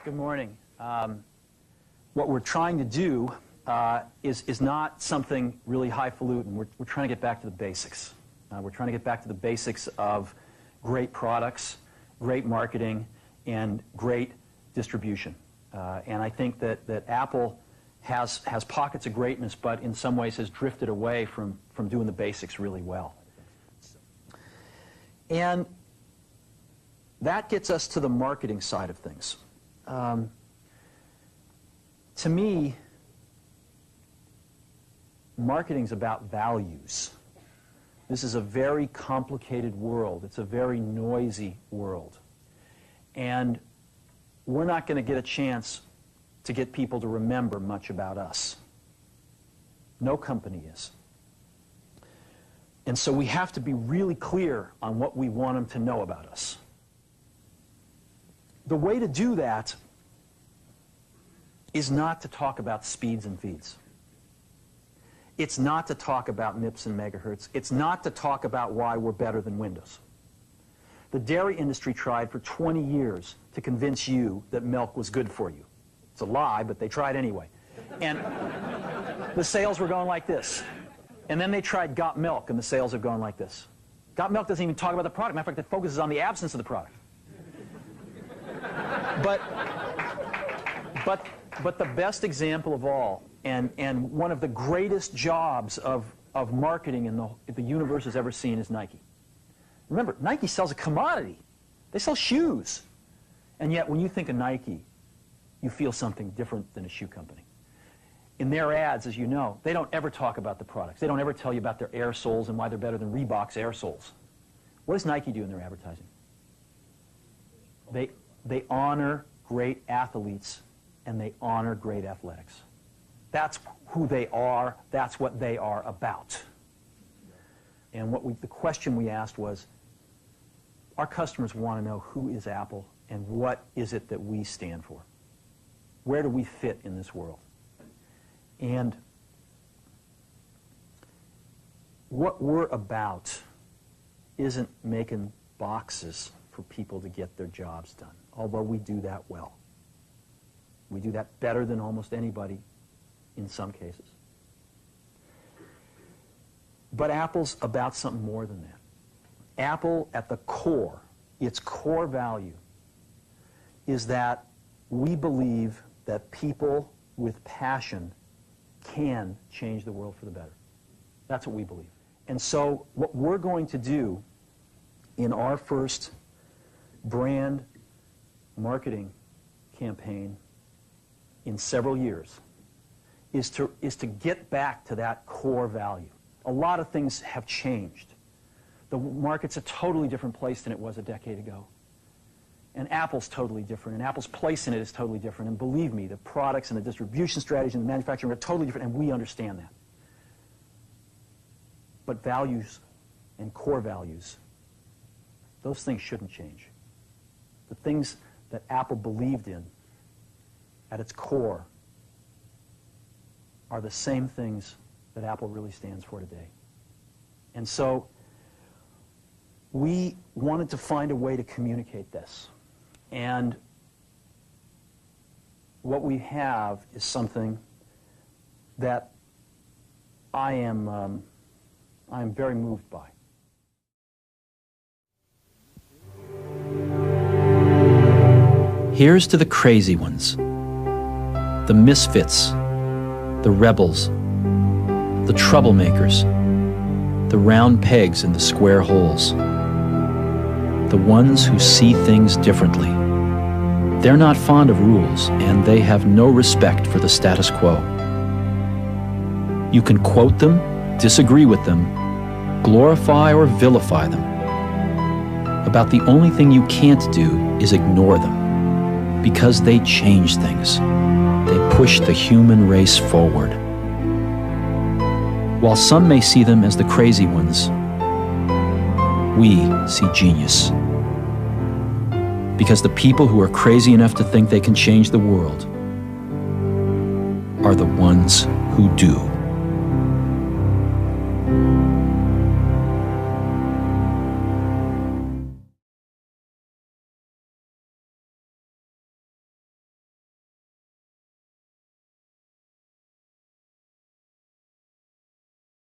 Good morning. What we're trying to do is not something really highfalutin. We're trying to get back to the basics. We're trying to get back to the basics of great products, great marketing, and great distribution. And I think that Apple has pockets of greatness, but in some ways has drifted away from doing the basics really well. And that gets us to the marketing side of things. To me, marketing's about values. This is a very complicated world. It's a very noisy world. And we're not going to get a chance to get people to remember much about us. No company is. And so we have to be really clear on what we want them to know about us. The way to do that is not to talk about speeds and feeds. It's not to talk about MIPS and megahertz. It's not to talk about why we're better than Windows. The dairy industry tried for 20 years to convince you that milk was good for you. It's a lie, but they tried anyway. And the sales were going like this. And then they tried Got Milk, and the sales have gone like this. Got Milk doesn't even talk about the product. Matter of fact, it focuses on the absence of the product. But the best example of all, and one of the greatest jobs of marketing the universe has ever seen is Nike. Remember, Nike sells a commodity. They sell shoes. And yet, when you think of Nike, you feel something different than a shoe company. In their ads, as you know, they don't ever talk about the products. They don't ever tell you about their air soles and why they're better than Reebok's air soles. What does Nike do in their advertising? They honor great athletes, and they honor great athletics. That's who they are. That's what they are about. And the question we asked was, our customers want to know who is Apple and what is it that we stand for? Where do we fit in this world? And what we're about isn't making boxes for people to get their jobs done, although we do that well. We do that better than almost anybody in some cases. But Apple's about something more than that. Apple, at the core, its core value, is that we believe that people with passion can change the world for the better. That's what we believe. And so what we're going to do in our first brand marketing campaign in several years is to get back to that core value. A lot of things have changed. The market's a totally different place than it was a decade ago. And Apple's totally different, and Apple's place in it is totally different. And believe me, the products and the distribution strategy and the manufacturing are totally different, and we understand that. But values and core values, those things shouldn't change. The things that Apple believed in at its core are the same things that Apple really stands for today. And so we wanted to find a way to communicate this. And what we have is something that I am very moved by. Here's to the crazy ones, the misfits, the rebels, the troublemakers, the round pegs in the square holes, the ones who see things differently. They're not fond of rules, and they have no respect for the status quo. You can quote them, disagree with them, glorify or vilify them. About the only thing you can't do is ignore them, because they change things. They push the human race forward. While some may see them as the crazy ones, we see genius. Because the people who are crazy enough to think they can change the world are the ones who do.